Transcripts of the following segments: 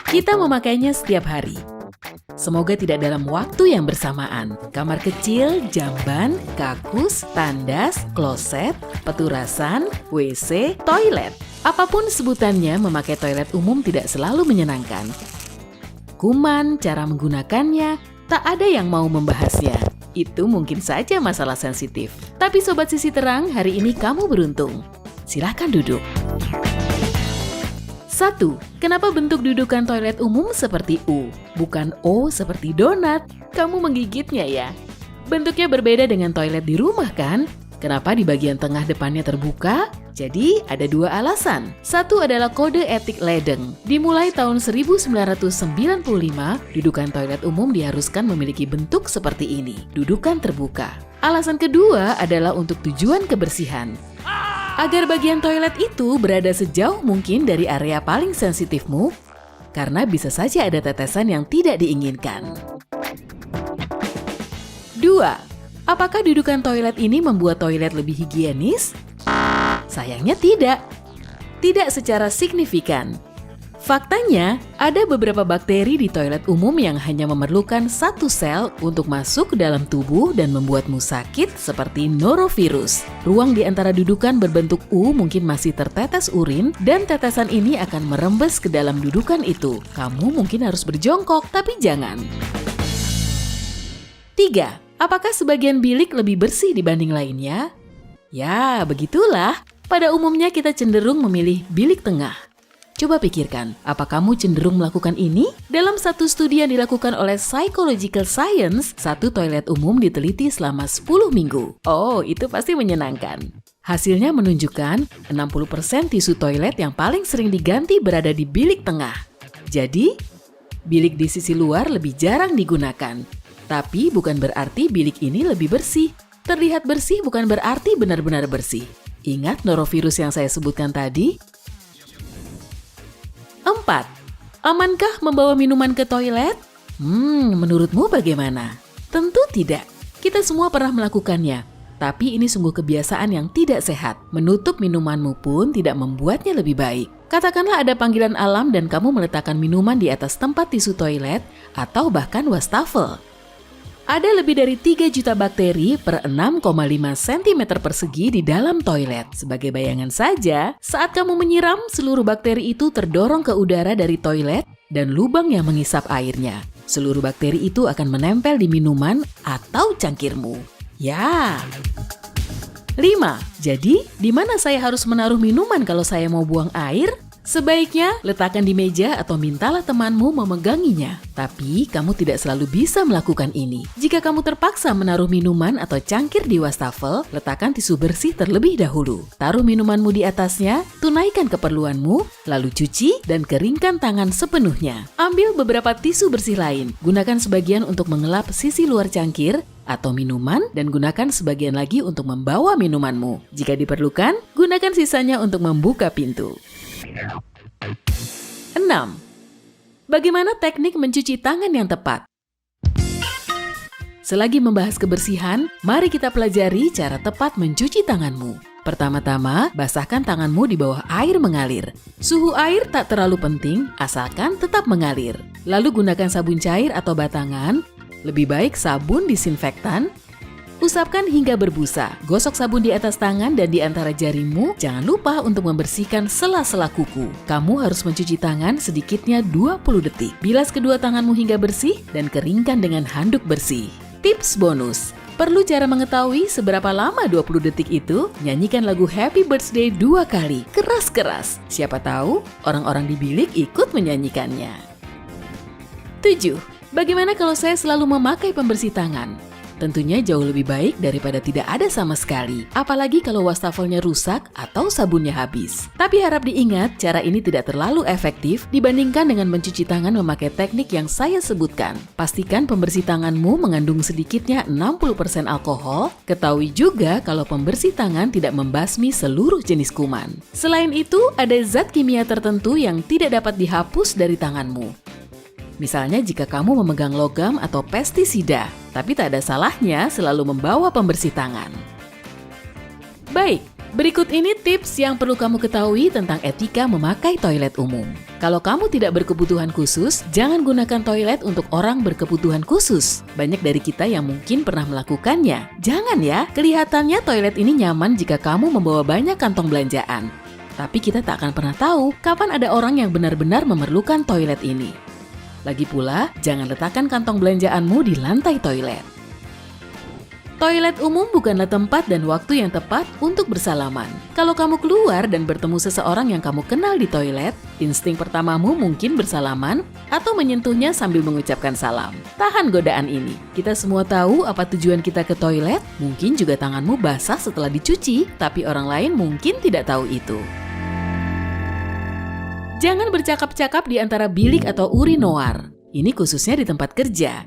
Kita memakainya setiap hari. Semoga tidak dalam waktu yang bersamaan. Kamar kecil, jamban, kakus, tandas, kloset, peturasan, WC, toilet. Apapun sebutannya, memakai toilet umum tidak selalu menyenangkan. Kuman, cara menggunakannya, tak ada yang mau membahasnya. Itu mungkin saja masalah sensitif. Tapi Sobat Sisi Terang, hari ini kamu beruntung. Silahkan duduk. 1. Kenapa bentuk dudukan toilet umum seperti U, bukan O seperti donat? Kamu menggigitnya ya? Bentuknya berbeda dengan toilet di rumah kan? Kenapa di bagian tengah depannya terbuka? Jadi ada dua alasan. Satu adalah kode etik ledeng. Dimulai tahun 1995, dudukan toilet umum diharuskan memiliki bentuk seperti ini, dudukan terbuka. Alasan kedua adalah untuk tujuan kebersihan. Agar bagian toilet itu berada sejauh mungkin dari area paling sensitifmu, karena bisa saja ada tetesan yang tidak diinginkan. 2. Apakah dudukan toilet ini membuat toilet lebih higienis? Sayangnya tidak. Tidak secara signifikan. Faktanya, ada beberapa bakteri di toilet umum yang hanya memerlukan satu sel untuk masuk ke dalam tubuh dan membuatmu sakit seperti norovirus. Ruang di antara dudukan berbentuk U mungkin masih tertetes urin dan tetesan ini akan merembes ke dalam dudukan itu. Kamu mungkin harus berjongkok, tapi jangan. 3. Apakah sebagian bilik lebih bersih dibanding lainnya? Ya, begitulah. Pada umumnya kita cenderung memilih bilik tengah. Coba pikirkan, apa kamu cenderung melakukan ini? Dalam satu studi yang dilakukan oleh Psychological Science, satu toilet umum diteliti selama 10 minggu. Oh, itu pasti menyenangkan. Hasilnya menunjukkan 60% tisu toilet yang paling sering diganti berada di bilik tengah. Jadi, bilik di sisi luar lebih jarang digunakan. Tapi bukan berarti bilik ini lebih bersih. Terlihat bersih bukan berarti benar-benar bersih. Ingat norovirus yang saya sebutkan tadi? 4. Amankah membawa minuman ke toilet? Menurutmu bagaimana? Tentu tidak. Kita semua pernah melakukannya. Tapi ini sungguh kebiasaan yang tidak sehat. Menutup minumanmu pun tidak membuatnya lebih baik. Katakanlah ada panggilan alam dan kamu meletakkan minuman di atas tempat tisu toilet atau bahkan wastafel. Ada lebih dari 3 juta bakteri per 6,5 cm persegi di dalam toilet. Sebagai bayangan saja, saat kamu menyiram, seluruh bakteri itu terdorong ke udara dari toilet dan lubang yang mengisap airnya. Seluruh bakteri itu akan menempel di minuman atau cangkirmu. Ya. 5. Jadi, di mana saya harus menaruh minuman kalau saya mau buang air? Sebaiknya letakkan di meja atau mintalah temanmu memeganginya. Tapi kamu tidak selalu bisa melakukan ini. Jika kamu terpaksa menaruh minuman atau cangkir di wastafel, letakkan tisu bersih terlebih dahulu. Taruh minumanmu di atasnya, tunaikan keperluanmu, lalu cuci dan keringkan tangan sepenuhnya. Ambil beberapa tisu bersih lain. Gunakan sebagian untuk mengelap sisi luar cangkir atau minuman dan gunakan sebagian lagi untuk membawa minumanmu. Jika diperlukan, gunakan sisanya untuk membuka pintu. 6. Bagaimana teknik mencuci tangan yang tepat? Selagi membahas kebersihan, mari kita pelajari cara tepat mencuci tanganmu. Pertama-tama, basahkan tanganmu di bawah air mengalir. Suhu air tak terlalu penting, asalkan tetap mengalir. Lalu gunakan sabun cair atau batangan, lebih baik sabun disinfektan. Usapkan hingga berbusa. Gosok sabun di atas tangan dan di antara jarimu. Jangan lupa untuk membersihkan sela-sela kuku. Kamu harus mencuci tangan sedikitnya 20 detik. Bilas kedua tanganmu hingga bersih dan keringkan dengan handuk bersih. Tips bonus. Perlu cara mengetahui seberapa lama 20 detik itu? Nyanyikan lagu Happy Birthday 2 kali. Keras-keras. Siapa tahu orang-orang di bilik ikut menyanyikannya. 7. Bagaimana kalau saya selalu memakai pembersih tangan? Tentunya jauh lebih baik daripada tidak ada sama sekali, apalagi kalau wastafelnya rusak atau sabunnya habis. Tapi harap diingat, cara ini tidak terlalu efektif dibandingkan dengan mencuci tangan memakai teknik yang saya sebutkan. Pastikan pembersih tanganmu mengandung sedikitnya 60% alkohol. Ketahui juga kalau pembersih tangan tidak membasmi seluruh jenis kuman. Selain itu, ada zat kimia tertentu yang tidak dapat dihapus dari tanganmu. Misalnya jika kamu memegang logam atau pestisida, tapi tak ada salahnya selalu membawa pembersih tangan. Baik, Berikut ini tips yang perlu kamu ketahui tentang etika memakai toilet umum. Kalau kamu tidak berkebutuhan khusus, jangan gunakan toilet untuk orang berkebutuhan khusus. Banyak dari kita yang mungkin pernah melakukannya. Jangan ya, kelihatannya toilet ini nyaman jika kamu membawa banyak kantong belanjaan. Tapi kita tak akan pernah tahu kapan ada orang yang benar-benar memerlukan toilet ini. Lagi pula, jangan letakkan kantong belanjaanmu di lantai toilet. Toilet umum bukanlah tempat dan waktu yang tepat untuk bersalaman. Kalau kamu keluar dan bertemu seseorang yang kamu kenal di toilet, insting pertamamu mungkin bersalaman atau menyentuhnya sambil mengucapkan salam. Tahan godaan ini. Kita semua tahu apa tujuan kita ke toilet. Mungkin juga tanganmu basah setelah dicuci, tapi orang lain mungkin tidak tahu itu. Jangan bercakap-cakap di antara bilik atau urinoir. Ini khususnya di tempat kerja.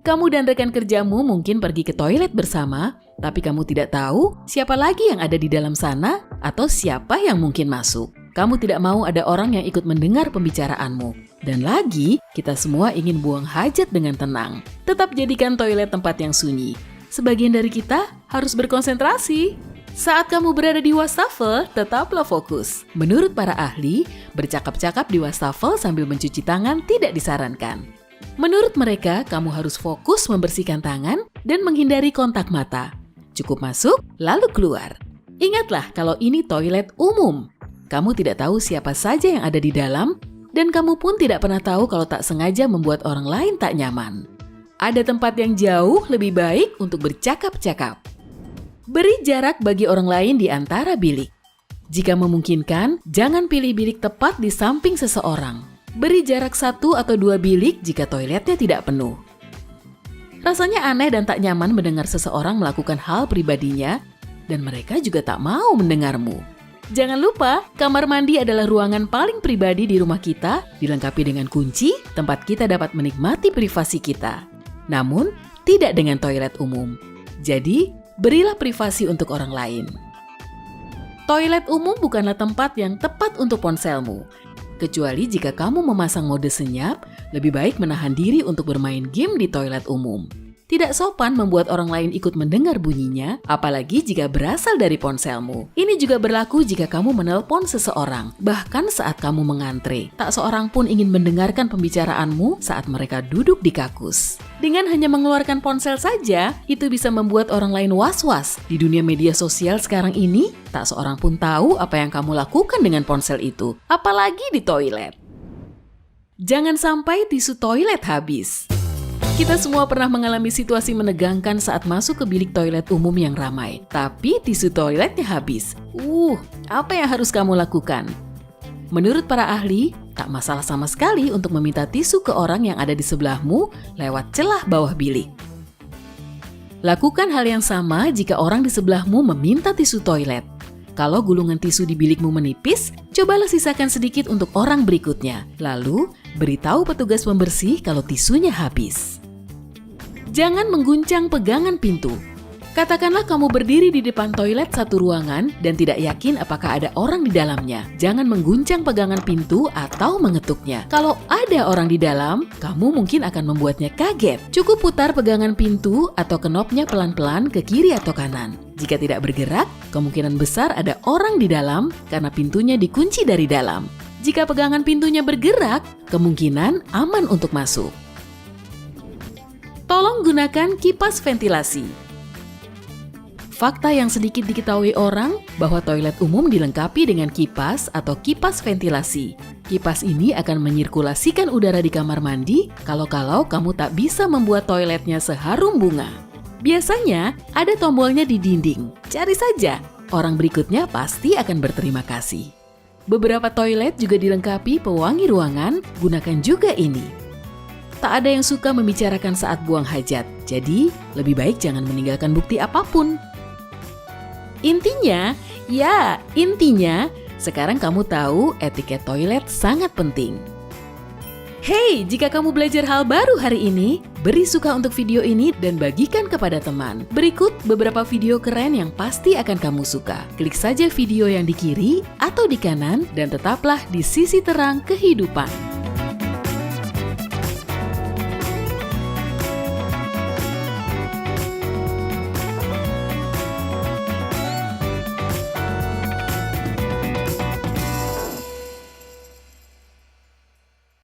Kamu dan rekan kerjamu mungkin pergi ke toilet bersama, tapi kamu tidak tahu siapa lagi yang ada di dalam sana atau siapa yang mungkin masuk. Kamu tidak mau ada orang yang ikut mendengar pembicaraanmu. Dan lagi, kita semua ingin buang hajat dengan tenang. Tetap jadikan toilet tempat yang sunyi. Sebagian dari kita harus berkonsentrasi. Saat kamu berada di wastafel, tetaplah fokus. Menurut para ahli, bercakap-cakap di wastafel sambil mencuci tangan tidak disarankan. Menurut mereka, kamu harus fokus membersihkan tangan dan menghindari kontak mata. Cukup masuk, lalu keluar. Ingatlah kalau ini toilet umum. Kamu tidak tahu siapa saja yang ada di dalam, dan kamu pun tidak pernah tahu kalau tak sengaja membuat orang lain tak nyaman. Ada tempat yang jauh lebih baik untuk bercakap-cakap. Beri jarak bagi orang lain di antara bilik. Jika memungkinkan, jangan pilih bilik tepat di samping seseorang. Beri jarak 1 atau 2 bilik jika toiletnya tidak penuh. Rasanya aneh dan tak nyaman mendengar seseorang melakukan hal pribadinya, dan mereka juga tak mau mendengarmu. Jangan lupa, kamar mandi adalah ruangan paling pribadi di rumah kita, dilengkapi dengan kunci, tempat kita dapat menikmati privasi kita. Namun, tidak dengan toilet umum. Jadi, berilah privasi untuk orang lain. Toilet umum bukanlah tempat yang tepat untuk ponselmu. Kecuali jika kamu memasang mode senyap, lebih baik menahan diri untuk bermain game di toilet umum. Tidak sopan membuat orang lain ikut mendengar bunyinya, apalagi jika berasal dari ponselmu. Ini juga berlaku jika kamu menelpon seseorang, bahkan saat kamu mengantre. Tak seorang pun ingin mendengarkan pembicaraanmu saat mereka duduk di kakus. Dengan hanya mengeluarkan ponsel saja, itu bisa membuat orang lain was-was. Di dunia media sosial sekarang ini, tak seorang pun tahu apa yang kamu lakukan dengan ponsel itu, apalagi di toilet. Jangan sampai tisu toilet habis. Kita semua pernah mengalami situasi menegangkan saat masuk ke bilik toilet umum yang ramai, tapi tisu toiletnya habis. Apa yang harus kamu lakukan? Menurut para ahli, tak masalah sama sekali untuk meminta tisu ke orang yang ada di sebelahmu lewat celah bawah bilik. Lakukan hal yang sama jika orang di sebelahmu meminta tisu toilet. Kalau gulungan tisu di bilikmu menipis, cobalah sisakan sedikit untuk orang berikutnya. Lalu, beritahu petugas pembersih kalau tisunya habis. Jangan mengguncang pegangan pintu. Katakanlah kamu berdiri di depan toilet satu ruangan dan tidak yakin apakah ada orang di dalamnya. Jangan mengguncang pegangan pintu atau mengetuknya. Kalau ada orang di dalam, kamu mungkin akan membuatnya kaget. Cukup putar pegangan pintu atau knopnya pelan-pelan ke kiri atau kanan. Jika tidak bergerak, kemungkinan besar ada orang di dalam karena pintunya dikunci dari dalam. Jika pegangan pintunya bergerak, kemungkinan aman untuk masuk. Tolong gunakan kipas ventilasi. Fakta yang sedikit diketahui orang bahwa toilet umum dilengkapi dengan kipas atau kipas ventilasi. Kipas ini akan menyirkulasikan udara di kamar mandi kalau kamu tak bisa membuat toiletnya seharum bunga. Biasanya ada tombolnya di dinding. Cari saja, orang berikutnya pasti akan berterima kasih. Beberapa toilet juga dilengkapi pewangi ruangan, gunakan juga ini. Tak ada yang suka membicarakan saat buang hajat, jadi lebih baik jangan meninggalkan bukti apapun. Intinya, sekarang kamu tahu etiket toilet sangat penting. Hey, jika kamu belajar hal baru hari ini, beri suka untuk video ini dan bagikan kepada teman. Berikut beberapa video keren yang pasti akan kamu suka. Klik saja video yang di kiri atau di kanan dan tetaplah di sisi terang kehidupan.